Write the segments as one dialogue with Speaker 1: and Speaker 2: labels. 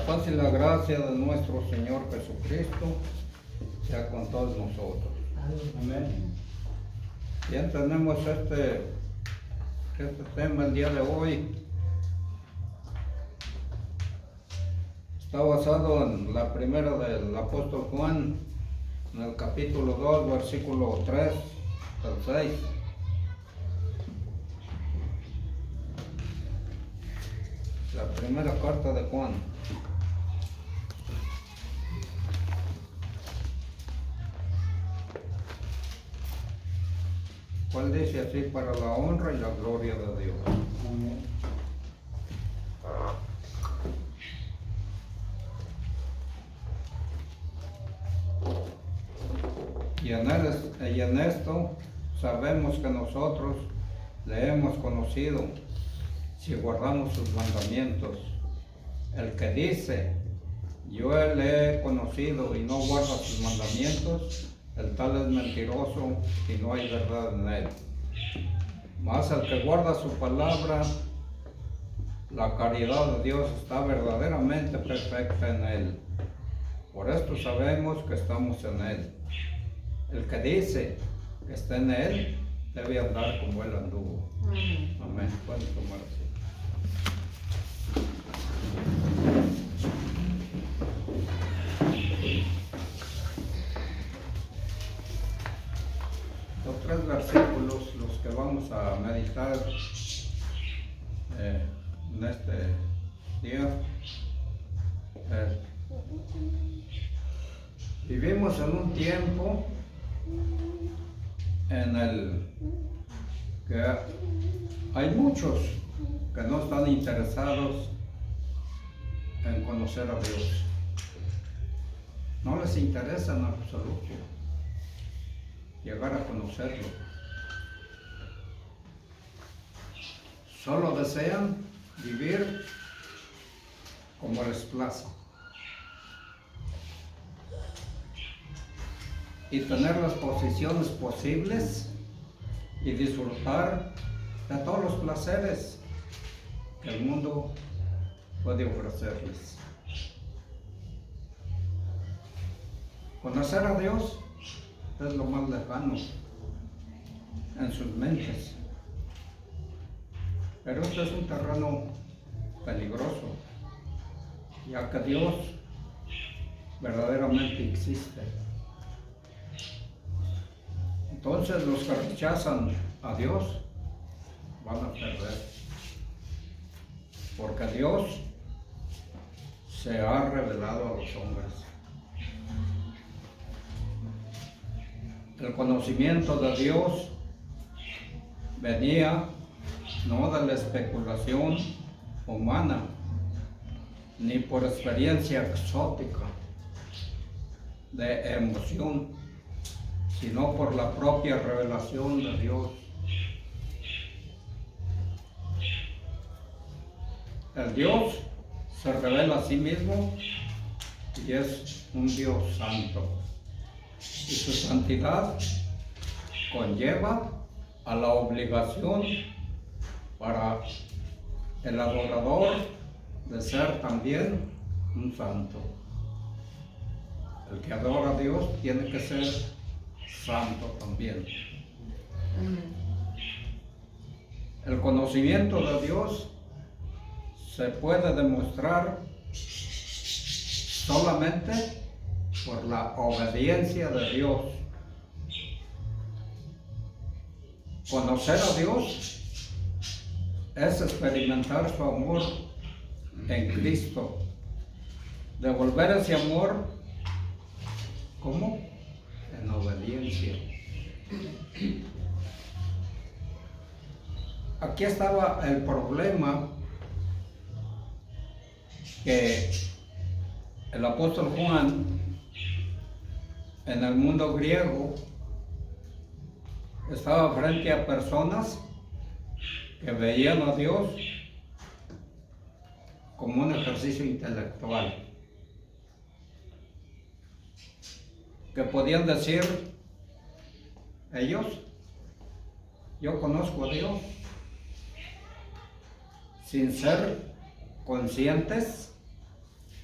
Speaker 1: paz y la gracia de nuestro Señor Jesucristo sea con todos nosotros.
Speaker 2: Amén.
Speaker 1: Bien, tenemos este tema el día de hoy. Está basado en la primera del apóstol Juan, en el capítulo 2, versículo 3 al 6. La primera carta de Juan. ¿Cuál dice así? Para la honra y la gloria de Dios.
Speaker 2: Amén.
Speaker 1: Y en esto sabemos que nosotros le hemos conocido si guardamos sus mandamientos. El que dice, yo le he conocido y no guarda sus mandamientos, el tal es mentiroso y no hay verdad en él. Mas el que guarda su palabra, la caridad de Dios está verdaderamente perfecta en él. Por esto sabemos que estamos en él. El que dice que está en él, debe andar como él anduvo.
Speaker 3: Amén.
Speaker 1: Amén. Pueden tomar así. Los 3 versículos, los que vamos a meditar en este día. Vivimos en un tiempo en el que hay muchos que no están interesados en conocer a Dios. No les interesa en absoluto llegar a conocerlo. Solo desean vivir como les place y tener las posiciones posibles y disfrutar de todos los placeres que el mundo puede ofrecerles. Conocer a Dios es lo más lejano en sus mentes, pero este es un terreno peligroso, ya que Dios verdaderamente existe. Entonces los que rechazan a Dios van a perder, porque Dios se ha revelado a los hombres. El conocimiento de Dios venía no de la especulación humana, ni por experiencia exótica de emoción, sino por la propia revelación de Dios. El Dios se revela a sí mismo y es un Dios santo. Y su santidad conlleva a la obligación para el adorador de ser también un santo. El que adora a Dios tiene que ser santo también. El conocimiento de Dios se puede demostrar solamente por la obediencia de Dios. Conocer a Dios es experimentar su amor en Cristo. Devolver ese amor, ¿cómo? En obediencia. Aquí estaba el problema que el apóstol Juan en el mundo griego estaba frente a personas que veían a Dios como un ejercicio intelectual, que podían decir ellos, yo conozco a Dios, sin ser conscientes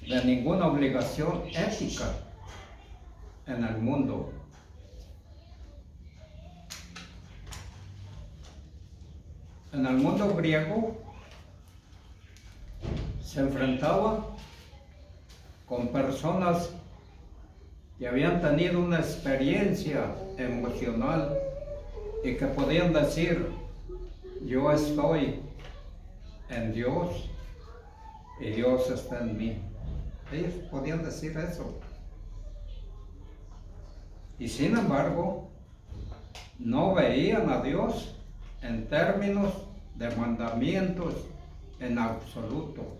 Speaker 1: de ninguna obligación ética en el mundo. En el mundo griego se enfrentaba con personas que habían tenido una experiencia emocional y que podían decir: yo estoy en Dios y Dios está en mí. Ellos podían decir eso. Y sin embargo, no veían a Dios en términos de mandamientos en absoluto.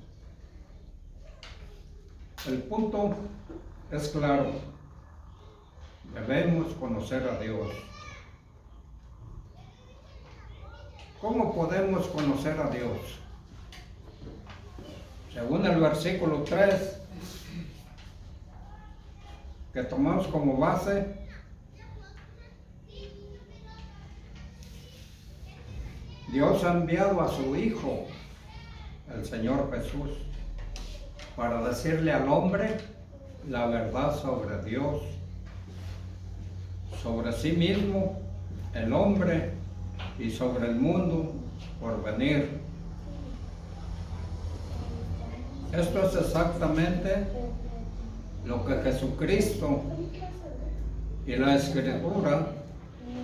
Speaker 1: El punto es claro: debemos conocer a Dios. ¿Cómo podemos conocer a Dios? Según el versículo 3, que tomamos como base, Dios ha enviado a su Hijo, el Señor Jesús, para decirle al hombre la verdad sobre Dios, sobre sí mismo, el hombre, y sobre el mundo por venir. Esto es exactamente lo que Jesucristo y la Escritura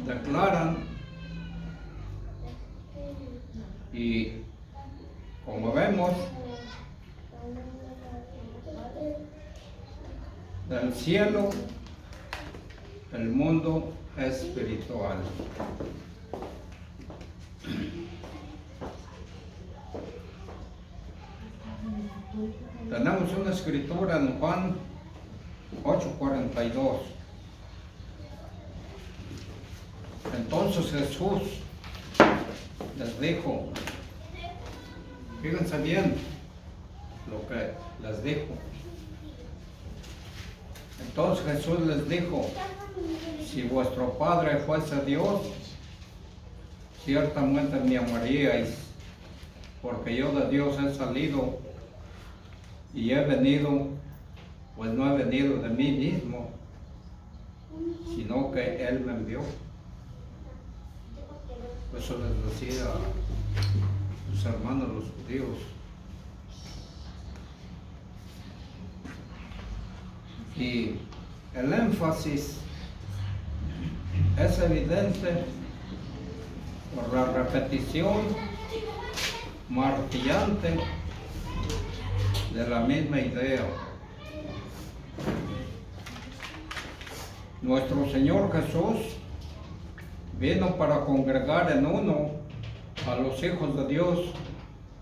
Speaker 1: declaran, y como vemos, del cielo el mundo espiritual. Tenemos una escritura en Juan 8:42. Entonces Jesús les dijo, fíjense bien lo que les dijo. Entonces Jesús les dijo: si vuestro Padre fuese Dios, ciertamente me amaríais, porque yo de Dios he salido y he venido, pues no he venido de mí mismo, sino que Él me envió. Eso les decía a sus hermanos los judíos. Y el énfasis es evidente por la repetición martillante de la misma idea. Nuestro Señor Jesús vino para congregar en uno a los hijos de Dios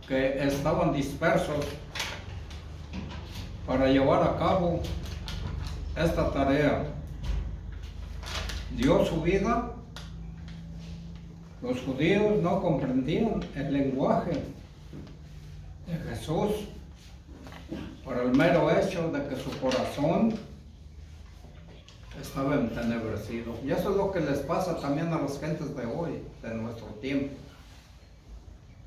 Speaker 1: que estaban dispersos, para llevar a cabo esta tarea. Dio su vida. Los judíos no comprendían el lenguaje de Jesús por el mero hecho de que su corazón estaba entenebrecido. Y eso es lo que les pasa también a las gentes de hoy, de nuestro tiempo.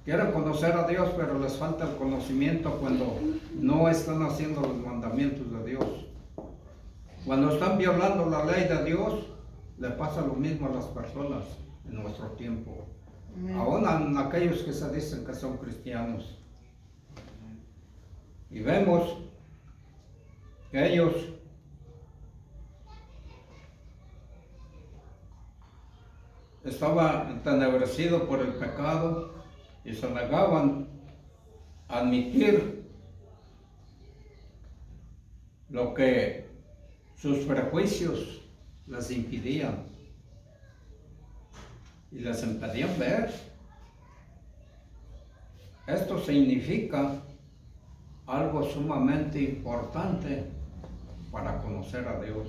Speaker 1: Quieren conocer a Dios, pero les falta el conocimiento cuando no están haciendo los mandamientos de Dios. Cuando están violando la ley de Dios, le pasa lo mismo a las personas en nuestro tiempo. Aún a aquellos que se dicen que son cristianos. Y vemos que ellos estaban entenebrecidos por el pecado y se negaban a admitir lo que sus prejuicios les impidían y les impedían ver. Esto significa algo sumamente importante para conocer a Dios.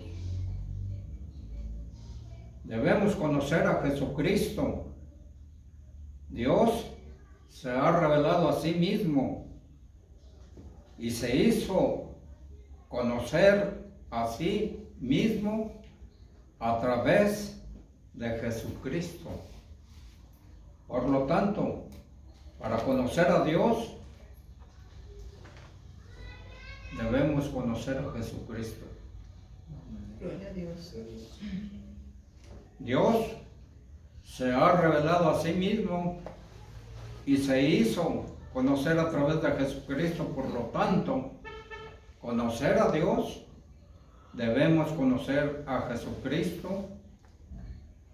Speaker 1: Debemos conocer a Jesucristo. Dios se ha revelado a sí mismo y se hizo conocer a sí mismo a través de Jesucristo. Por lo tanto, para conocer a Dios, debemos conocer a Jesucristo.
Speaker 3: Gloria a Dios.
Speaker 1: Dios se ha revelado a sí mismo y se hizo conocer a través de Jesucristo. Por lo tanto, conocer a Dios, debemos conocer a Jesucristo,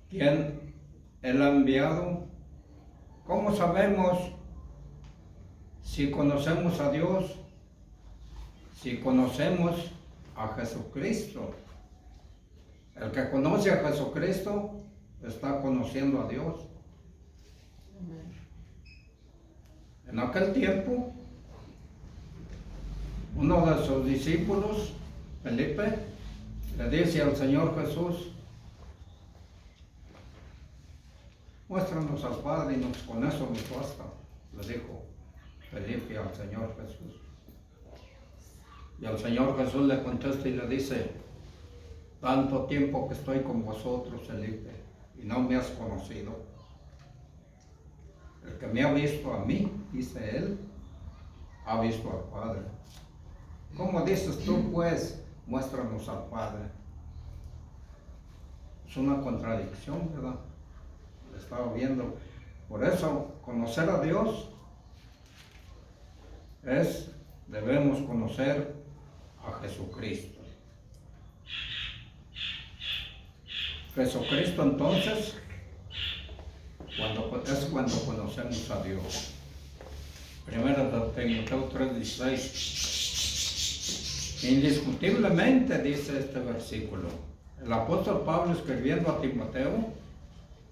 Speaker 1: quien Él ha enviado. ¿Cómo sabemos si conocemos a Dios? Si conocemos a Jesucristo. El que conoce a Jesucristo está conociendo a Dios. En aquel tiempo, uno de sus discípulos, Felipe, le dice al Señor Jesús: muéstranos al Padre y con eso nos basta, le dijo Felipe al Señor Jesús. Y al Señor Jesús le contesta y le dice: tanto tiempo que estoy con vosotros, Felipe, y no me has conocido. El que me ha visto a mí, dice él, ha visto al Padre. ¿Cómo dices tú, pues, muéstranos al Padre? Es una contradicción, ¿verdad? Lo estaba viendo. Por eso, conocer a Dios debemos conocer a Jesucristo. Jesucristo, entonces, es cuando conocemos a Dios. Primera de Timoteo 3:16. Indiscutiblemente, dice este versículo, el apóstol Pablo, escribiendo a Timoteo,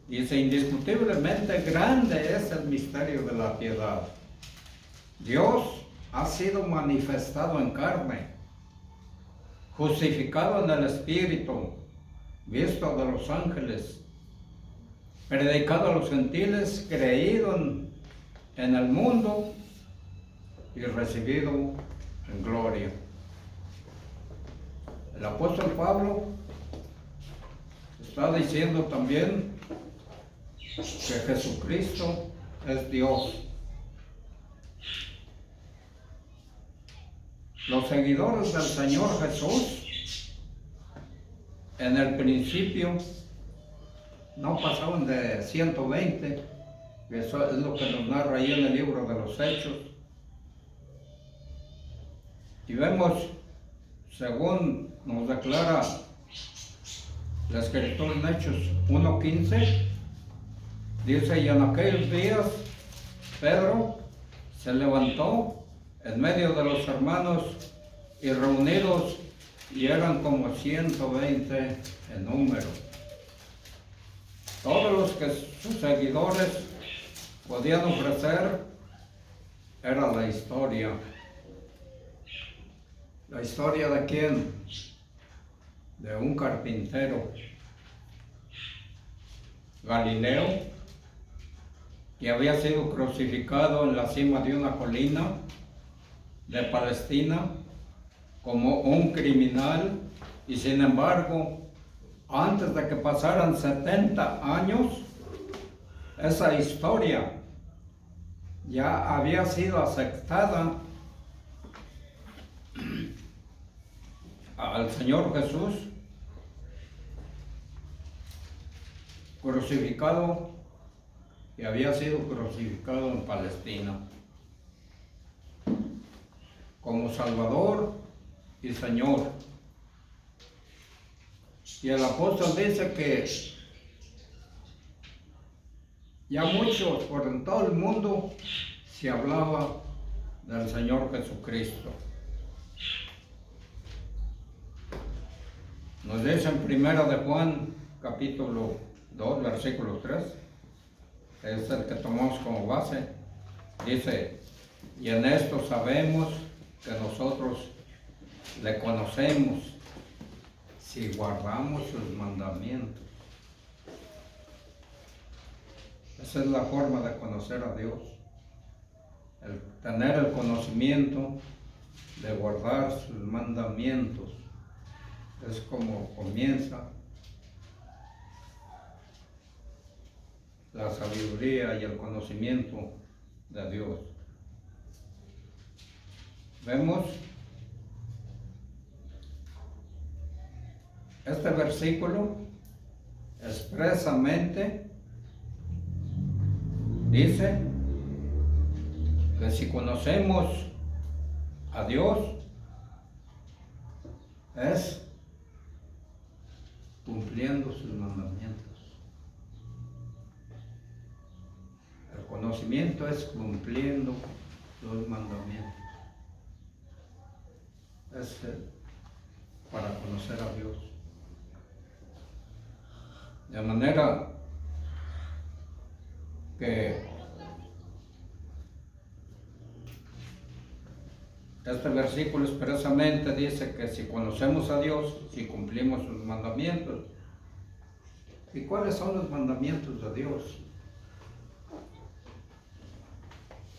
Speaker 1: dice: indiscutiblemente grande es el misterio de la piedad. Dios ha sido manifestado en carne, justificado en el Espíritu, visto de los ángeles, predicado a los gentiles, creído en el mundo y recibido en gloria. El apóstol Pablo está diciendo también que Jesucristo es Dios. Los seguidores del Señor Jesús en el principio no pasaban de 120, eso es lo que nos narra ahí en el libro de los Hechos. Y vemos, según nos declara la Escritura en Hechos 1:15, dice: y en aquellos días Pedro se levantó en medio de los hermanos y reunidos, y eran como 120 en número. Todos los que sus seguidores podían ofrecer era la historia. ¿La historia de quién? De un carpintero Galileo que había sido crucificado en la cima de una colina de Palestina como un criminal, y sin embargo, antes de que pasaran 70 años, esa historia ya había sido aceptada al Señor Jesús crucificado, y había sido crucificado en Palestina como Salvador y Señor. Y el apóstol dice que ya muchos por en todo el mundo se hablaba del Señor Jesucristo. Nos dice en Primera de Juan, capítulo 2, versículo 3, es el que tomamos como base. Dice: y en esto sabemos que nosotros le conocemos si guardamos sus mandamientos. Esa es la forma de conocer a Dios, el tener el conocimiento de guardar sus mandamientos. Es como comienza la sabiduría y el conocimiento de Dios. Vemos este versículo expresamente dice que si conocemos a Dios es cumpliendo sus mandamientos. El conocimiento es cumpliendo los mandamientos. Es para conocer a Dios. De manera que este versículo expresamente dice que si conocemos a Dios, si cumplimos sus mandamientos. ¿Y cuáles son los mandamientos de Dios?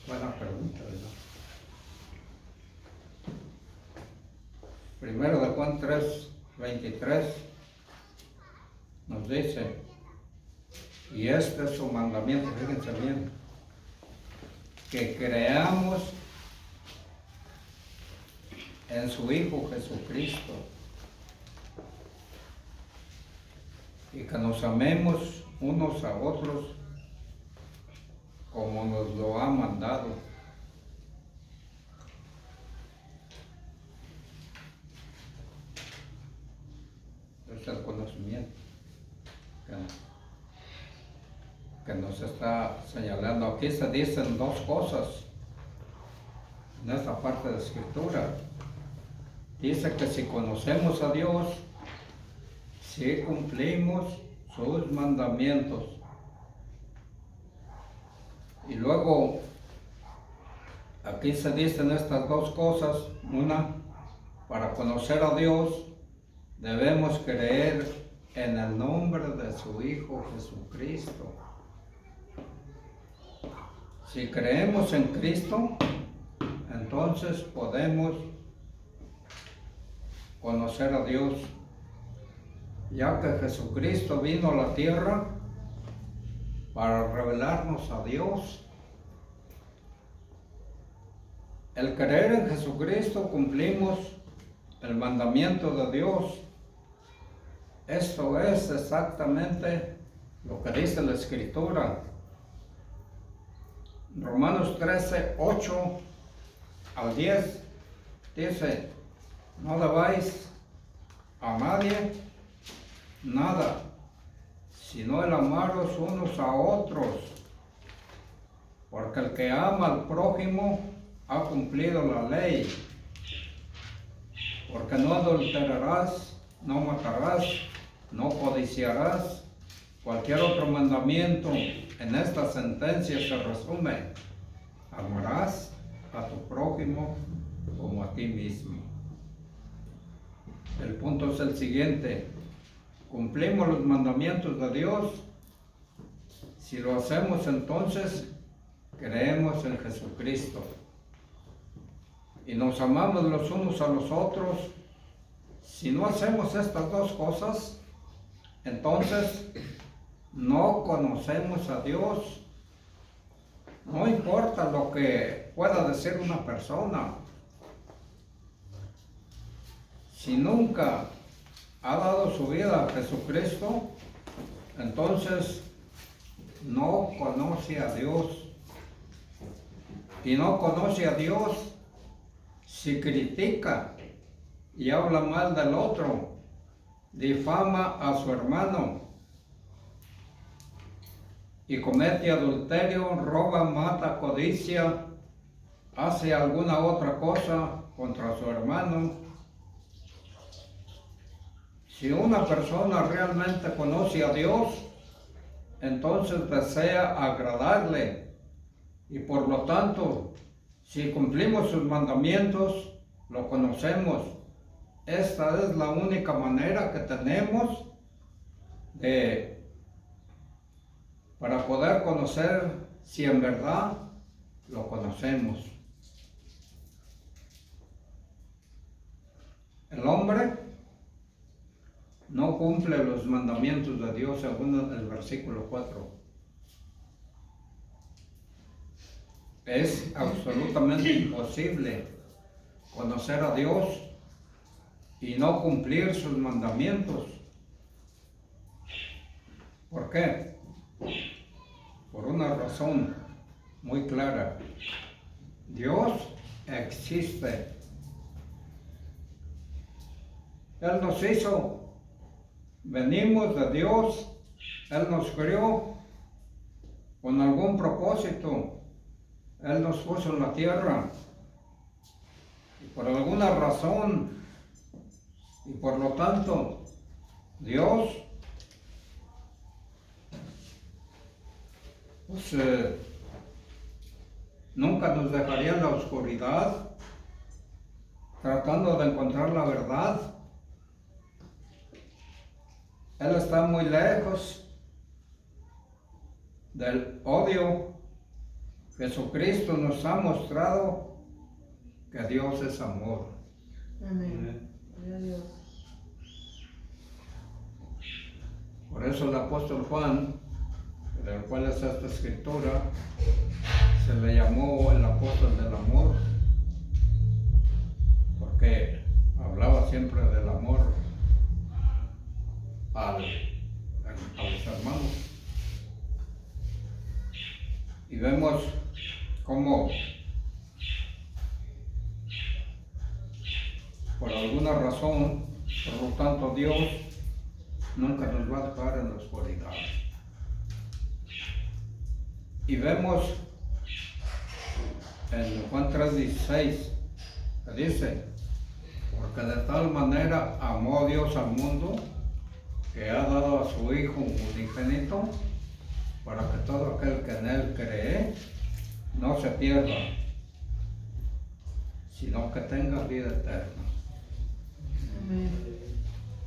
Speaker 1: Buena pregunta, ¿verdad? Primero de Juan 3:23 nos dice, y este es su mandamiento, fíjense bien, que creamos en su Hijo Jesucristo y que nos amemos unos a otros como nos lo ha mandado. Es el conocimiento que nos está señalando. Aquí se dicen dos cosas en esta parte de Escritura. Dice que si conocemos a Dios, si cumplimos sus mandamientos. Y luego, aquí se dicen estas dos cosas. Una, para conocer a Dios, debemos creer en el nombre de su Hijo Jesucristo. Si creemos en Cristo, entonces podemos conocer a Dios, ya que Jesucristo vino a la tierra para revelarnos a Dios. El creer en Jesucristo cumplimos el mandamiento de Dios. Esto es exactamente lo que dice la Escritura. Romanos 13:8 al 10 dice, no debáis a nadie nada, sino el amaros unos a otros, porque el que ama al prójimo ha cumplido la ley. Porque no adulterarás, no matarás, no codiciarás. Cualquier otro mandamiento en esta sentencia se resume: amarás a tu prójimo como a ti mismo. El punto es el siguiente: cumplimos los mandamientos de Dios. Si lo hacemos, entonces creemos en Jesucristo y nos amamos los unos a los otros. Si no hacemos estas dos cosas, entonces no conocemos a Dios. No importa lo que pueda decir una persona, si nunca ha dado su vida a Jesucristo, entonces no conoce a Dios. Y no conoce a Dios si critica y habla mal del otro, difama a su hermano y comete adulterio, roba, mata, codicia, hace alguna otra cosa contra su hermano. Si una persona realmente conoce a Dios, entonces desea agradarle y por lo tanto, si cumplimos sus mandamientos, lo conocemos. Esta es la única manera que tenemos para poder conocer si en verdad lo conocemos. El hombre no cumple los mandamientos de Dios según el versículo 4. Es absolutamente imposible conocer a Dios y no cumplir sus mandamientos. ¿Por qué? Por una razón muy clara. Dios existe. Él nos hizo, venimos de Dios, Él nos creó con algún propósito. Él nos puso en la tierra y por alguna razón, y por lo tanto, Dios pues, nunca nos dejaría en la oscuridad tratando de encontrar la verdad. Él está muy lejos del odio. Jesucristo nos ha mostrado que Dios es amor.
Speaker 3: Amén. Gloria a Dios.
Speaker 1: Por eso el apóstol Juan, del cual es esta escritura, se le llamó el apóstol del amor, porque hablaba siempre del amor a los hermanos. Y vemos cómo por alguna razón, por lo tanto, Dios nunca nos va a dejar en la oscuridad. Y vemos en Juan 3:16 que dice: porque de tal manera amó Dios al mundo que ha dado a su Hijo unigénito, para que todo aquel que en Él cree no se pierda, sino que tenga vida eterna.
Speaker 3: Amén.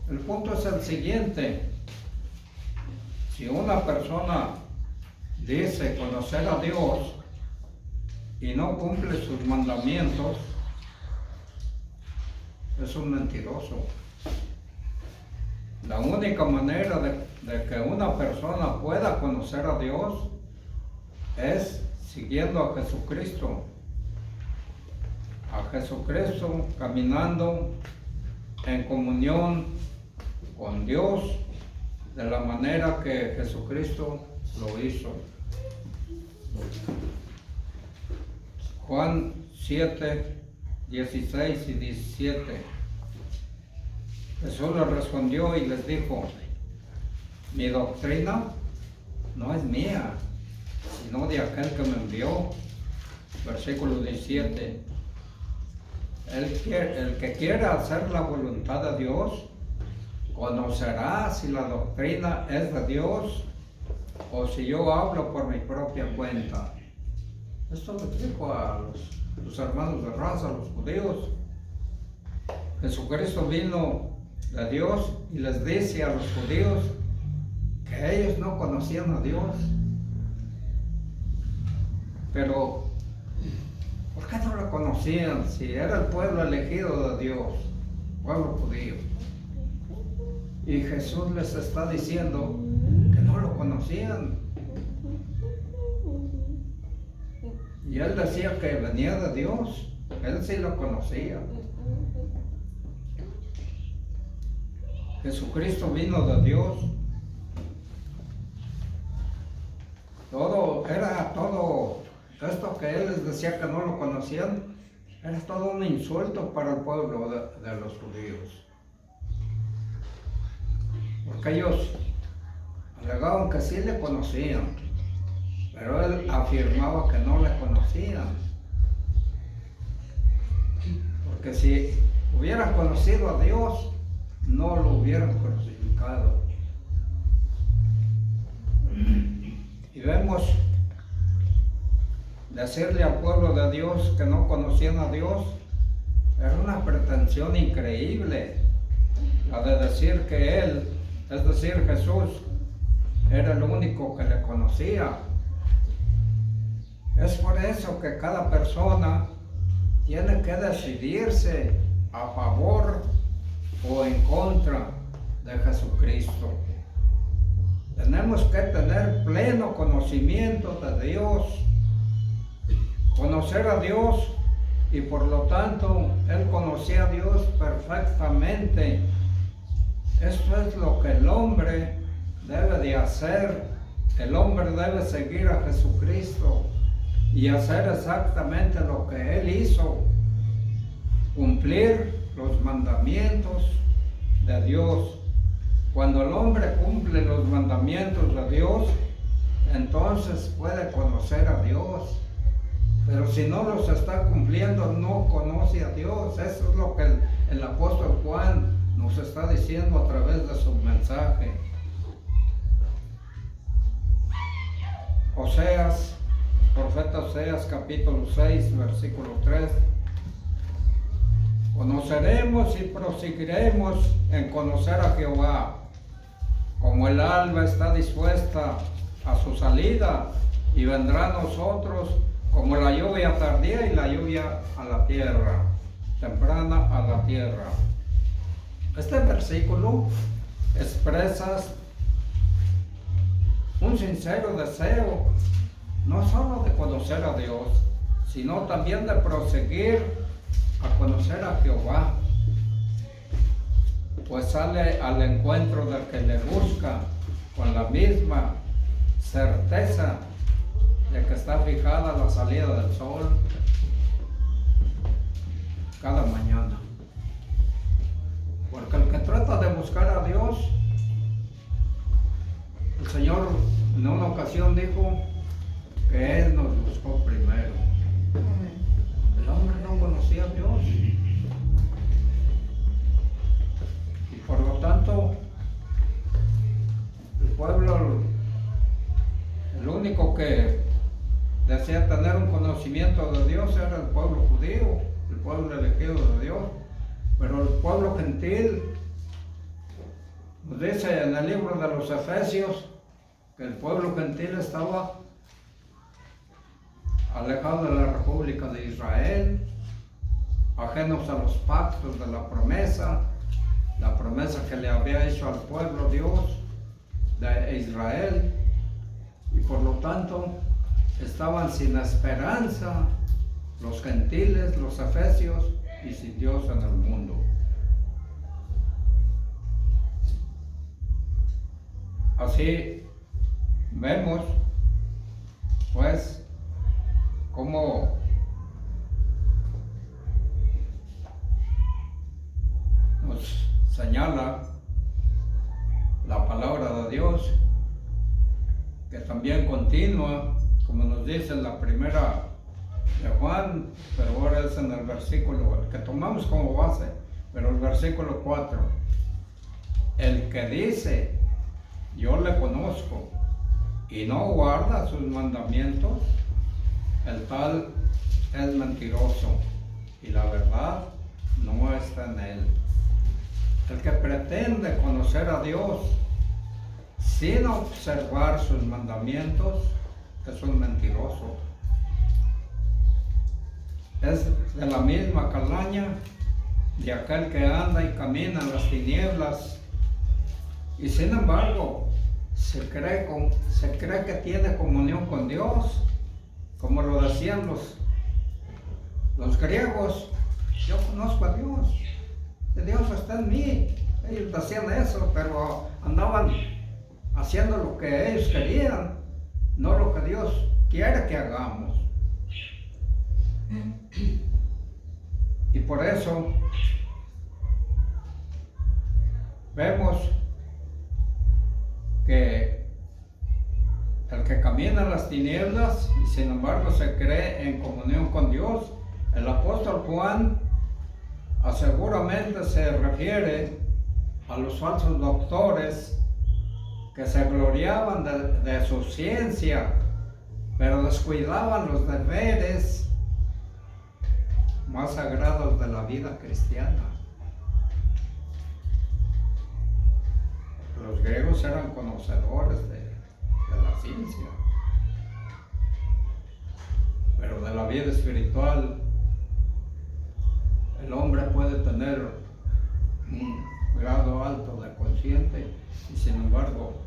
Speaker 1: El punto es el siguiente: si una persona dice conocer a Dios y no cumple sus mandamientos, es un mentiroso. La única manera de que una persona pueda conocer a Dios es siguiendo a Jesucristo. A Jesucristo, caminando en comunión con Dios de la manera que Jesucristo lo hizo. Juan 7:16 y 17. Jesús les respondió y les dijo: mi doctrina no es mía, sino de aquel que me envió. Versículo 17. El que quiera hacer la voluntad de Dios, conocerá si la doctrina es de Dios o si yo hablo por mi propia cuenta. Esto lo dijo a los hermanos de raza, a los judíos. Jesucristo vino de Dios y les dice a los judíos que ellos no conocían a Dios. Pero, ¿por qué no lo conocían si era el pueblo elegido de Dios, pueblo judío? Y Jesús les está diciendo que no lo conocían. Y él decía que venía de Dios, él sí lo conocía. Jesucristo vino de Dios. Todo esto que él les decía que no lo conocían, era todo un insulto para el pueblo de los judíos. Porque ellos alegaban que sí le conocían, pero él afirmaba que no le conocían. Porque si hubieran conocido a Dios, no lo hubieran crucificado. Y vemos decirle al pueblo de Dios que no conocían a Dios, era una pretensión increíble, la de decir que Él, es decir, Jesús, era el único que le conocía. Es por eso que cada persona tiene que decidirse a favor o en contra de Jesucristo. Tenemos que tener pleno conocimiento de Dios, conocer a Dios, y por lo tanto él conocía a Dios perfectamente. Esto es lo que el hombre debe de hacer, el hombre debe seguir a Jesucristo y hacer exactamente lo que Él hizo, cumplir los mandamientos de Dios. Cuando el hombre cumple los mandamientos de Dios, entonces puede conocer a Dios. Pero si no los está cumpliendo, no conoce a Dios. Eso es lo que el apóstol Juan nos está diciendo a través de su mensaje. Oseas, profeta Oseas, capítulo 6, versículo 3. Conoceremos y proseguiremos en conocer a Jehová, como el alba está dispuesta a su salida, y vendrá a nosotros como la lluvia tardía y la lluvia a la tierra, temprana a la tierra. Este versículo expresa un sincero deseo, no solo de conocer a Dios, sino también de proseguir a conocer a Jehová, pues sale al encuentro del que le busca con la misma certeza de que está fijada la salida del sol cada mañana. Porque el que trata de buscar a Dios, el Señor en una ocasión dijo que Él nos buscó primero. El hombre no conocía a Dios. Y por lo tanto, el pueblo, el único que decía tener un conocimiento de Dios era el pueblo judío, el pueblo elegido de Dios. Pero el pueblo gentil, nos dice en el libro de los Efesios, que el pueblo gentil estaba alejado de la República de Israel, ajenos a los pactos de la promesa que le había hecho al pueblo Dios de Israel, y por lo tanto estaban sin esperanza los gentiles, los efesios, y sin Dios en el mundo. Así vemos pues cómo nos señala la palabra de Dios, que también continúa, como nos dice en la primera de Juan, pero ahora es en el versículo, el que tomamos como base, pero el versículo 4. El que dice, yo le conozco, y no guarda sus mandamientos, el tal es mentiroso, y la verdad no está en él. El que pretende conocer a Dios sin observar sus mandamientos es un mentiroso. Es de la misma calaña de aquel que anda y camina en las tinieblas, y sin embargo se cree que tiene comunión con Dios, como lo decían los griegos. Yo conozco a Dios, Dios está en mí. Ellos decían eso, pero andaban haciendo lo que ellos querían, no lo que Dios quiere que hagamos. Y por eso vemos que el que camina en las tinieblas y sin embargo se cree en comunión con Dios, el apóstol Juan seguramente se refiere a los falsos doctores que se gloriaban de su ciencia, pero descuidaban los deberes más sagrados de la vida cristiana. Los griegos eran conocedores de la ciencia, pero de la vida espiritual el hombre puede tener un grado alto de consciente y sin embargo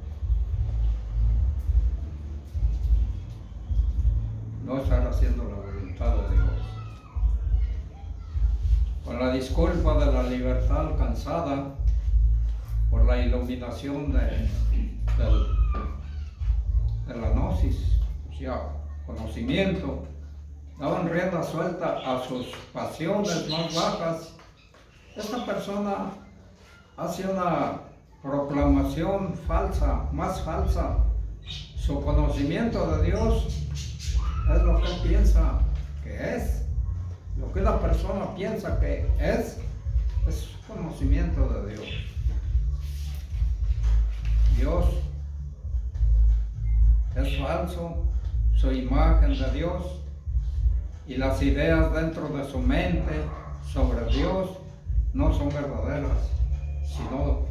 Speaker 1: no estar haciendo la voluntad de Dios. Con la disculpa de la libertad alcanzada por la iluminación de la gnosis, o sea, conocimiento, daban rienda suelta a sus pasiones más bajas, esta persona hace una proclamación falsa, más falsa. Su conocimiento de Dios es lo que él piensa que es. Lo que la persona piensa que es su conocimiento de Dios. Dios es falso, su imagen de Dios y las ideas dentro de su mente sobre Dios no son verdaderas, sino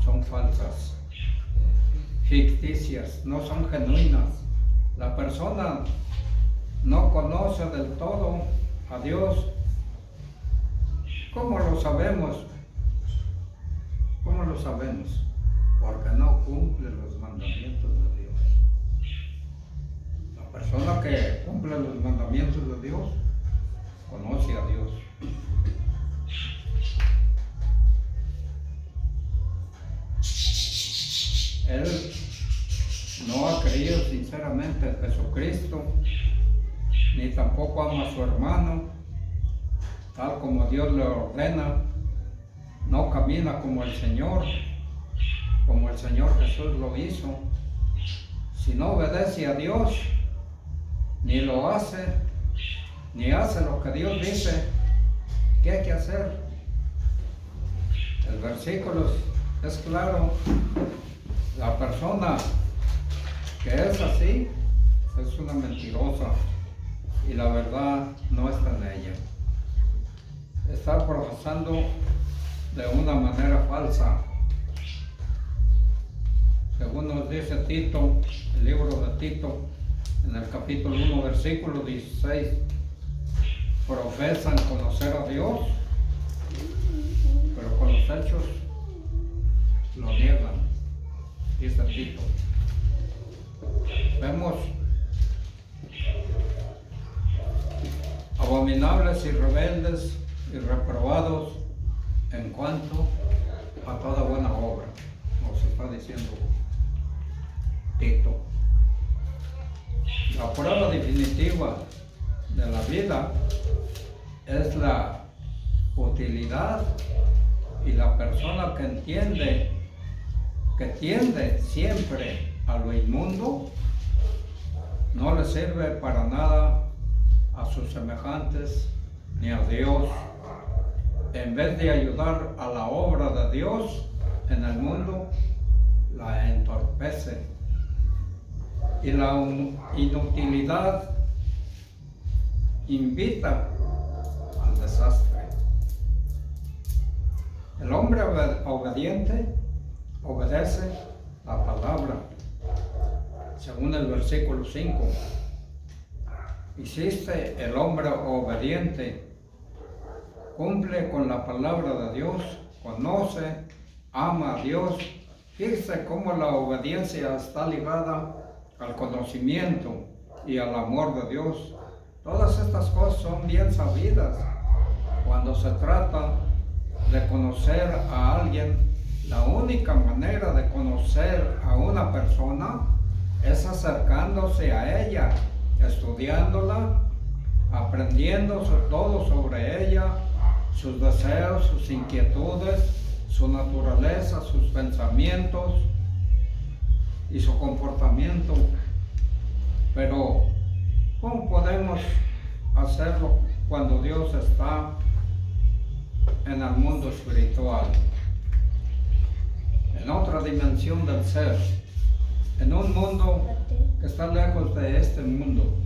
Speaker 1: son falsas, ficticias, no son genuinas. La persona no conoce del todo a Dios. ¿Cómo lo sabemos? ¿Cómo lo sabemos? Porque no cumple los mandamientos de Dios. La persona que cumple los mandamientos de Dios conoce a Dios. Él no ha creído sinceramente en Jesucristo, ni tampoco ama a su hermano, tal como Dios le ordena. No camina como el Señor Jesús lo hizo. Si no obedece a Dios, ni lo hace, ni hace lo que Dios dice que hay que hacer. El versículo es claro. La persona que es así es una mentirosa y la verdad no está en ella. Está profesando de una manera falsa. Según nos dice Tito, el libro de Tito, en el capítulo 1, versículo 16, profesan conocer a Dios, pero con los hechos lo niegan. Dice Tito. Vemos abominables y rebeldes y reprobados en cuanto a toda buena obra, nos está diciendo Tito. La prueba definitiva de la vida es la utilidad, y la persona que entiende que tiende siempre a lo inmundo, no le sirve para nada a sus semejantes ni a Dios. En vez de ayudar a la obra de Dios en el mundo, la entorpece. Y la inutilidad invita al desastre. El hombre obediente obedece la palabra, según el versículo 5. Hiciste el hombre obediente, cumple con la palabra de Dios, conoce, ama a Dios. Fíjese cómo la obediencia está ligada al conocimiento y al amor de Dios. Todas estas cosas son bien sabidas. Cuando se trata de conocer a alguien, la única manera de conocer a una persona es acercándose a ella, estudiándola, aprendiendo todo sobre ella, sus deseos, sus inquietudes, su naturaleza, sus pensamientos y su comportamiento. Pero, ¿cómo podemos hacerlo cuando Dios está en el mundo espiritual? En otra dimensión del ser, en un mundo que está lejos de este mundo.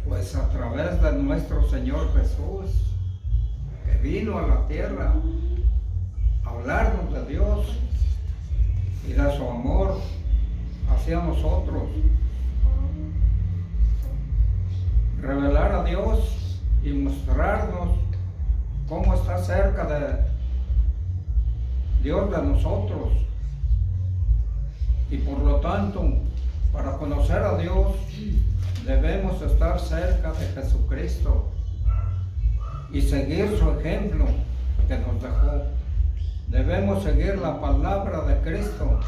Speaker 1: Pues a través de nuestro Señor Jesús, que vino a la tierra a hablarnos de Dios y de su amor hacia nosotros, revelar a Dios y mostrarnos cómo está cerca de Dios de nosotros. Y por lo tanto, para conocer a Dios debemos estar cerca de Jesucristo y seguir su ejemplo que nos dejó. Debemos seguir la palabra de Cristo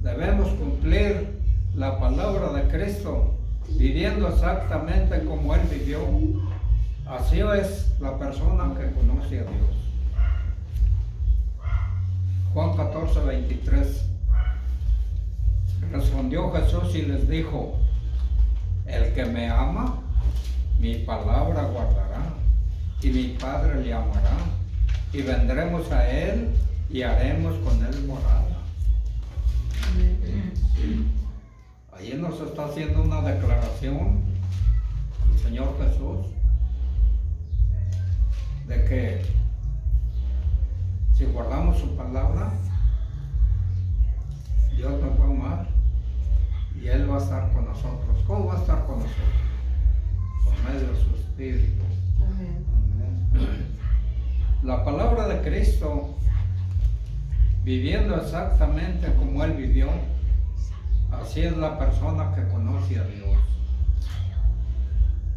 Speaker 1: Debemos cumplir la palabra de Cristo, viviendo exactamente como Él vivió. Así es la persona que conoce a Dios. Juan 14, 23. Respondió Jesús y les dijo: el que me ama, mi palabra guardará, y mi Padre le amará, y vendremos a Él y haremos con Él morada. Allí nos está haciendo una declaración el Señor Jesús de que si guardamos su palabra, Dios nos va a amar y Él va a estar con nosotros. ¿Cómo va a estar con nosotros? Por medio de su Espíritu.
Speaker 3: Amén.
Speaker 1: La palabra de Cristo, viviendo exactamente como Él vivió, así es la persona que conoce a Dios.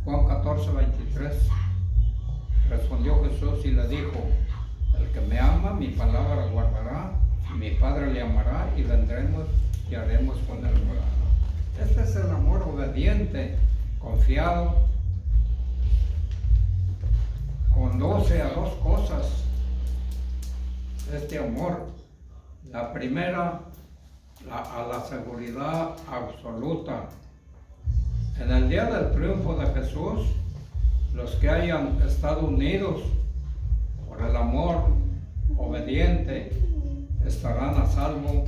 Speaker 1: Juan 14, 23. Respondió Jesús y le dijo: el que me ama, mi palabra guardará, y mi Padre le amará, y vendremos y haremos con él morada. Este es el amor obediente, confiado. Conduce a dos cosas este amor. La primera, a la seguridad absoluta. En el día del triunfo de Jesús, los que hayan estado unidos por el amor obediente estarán a salvo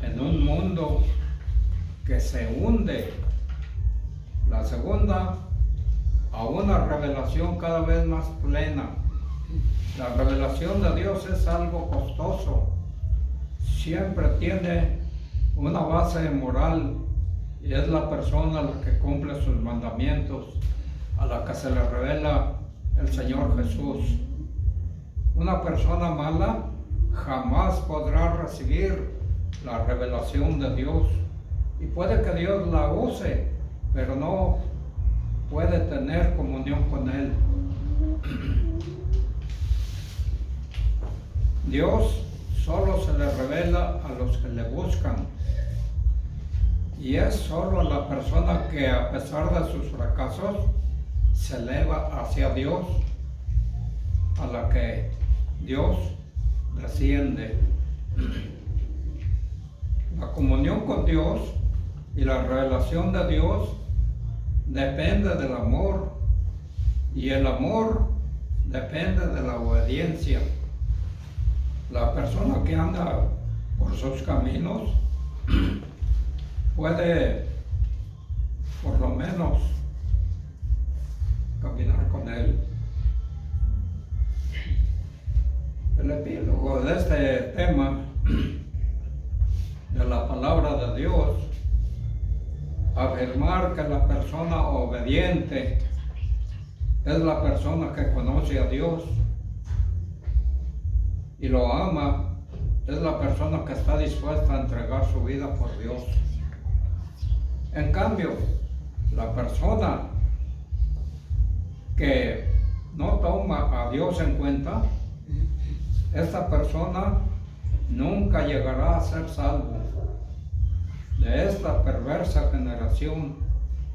Speaker 1: en un mundo que se hunde. La segunda, a una revelación cada vez más plena. La revelación de Dios es algo costoso. Siempre tiene una base moral y es la persona la que cumple sus mandamientos, a la que se le revela el Señor Jesús. Una persona mala jamás podrá recibir la revelación de Dios, y puede que Dios la use, pero no puede tener comunión con Él. Dios solo se le revela a los que le buscan, y es solo la persona que, a pesar de sus fracasos, se eleva hacia Dios, a la que Dios desciende. La comunión con Dios y la revelación de Dios depende del amor, y el amor depende de la obediencia. La persona que anda por sus caminos puede, por lo menos, caminar con Él. El epílogo de este tema de la palabra de Dios, afirmar que la persona obediente es la persona que conoce a Dios y lo ama, es la persona que está dispuesta a entregar su vida por Dios. En cambio, la persona que no toma a Dios en cuenta, esta persona nunca llegará a ser salvo. De esta perversa generación,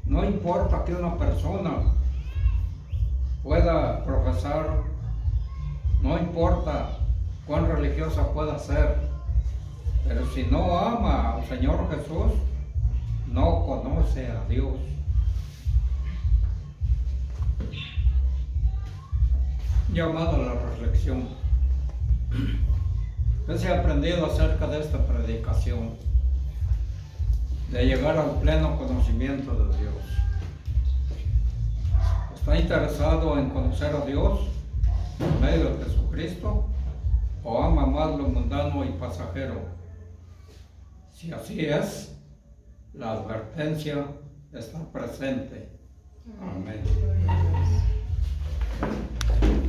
Speaker 1: no importa que una persona pueda profesar, no importa cuán religiosa pueda ser, pero si no ama al Señor Jesús, no conoce a Dios. Llamado a la reflexión. ¿Qué se ha aprendido acerca de esta predicación? De llegar al pleno conocimiento de Dios. ¿Está interesado en conocer a Dios por medio de Jesucristo, o ama más lo mundano y pasajero? Si así es, la advertencia está presente. Amén.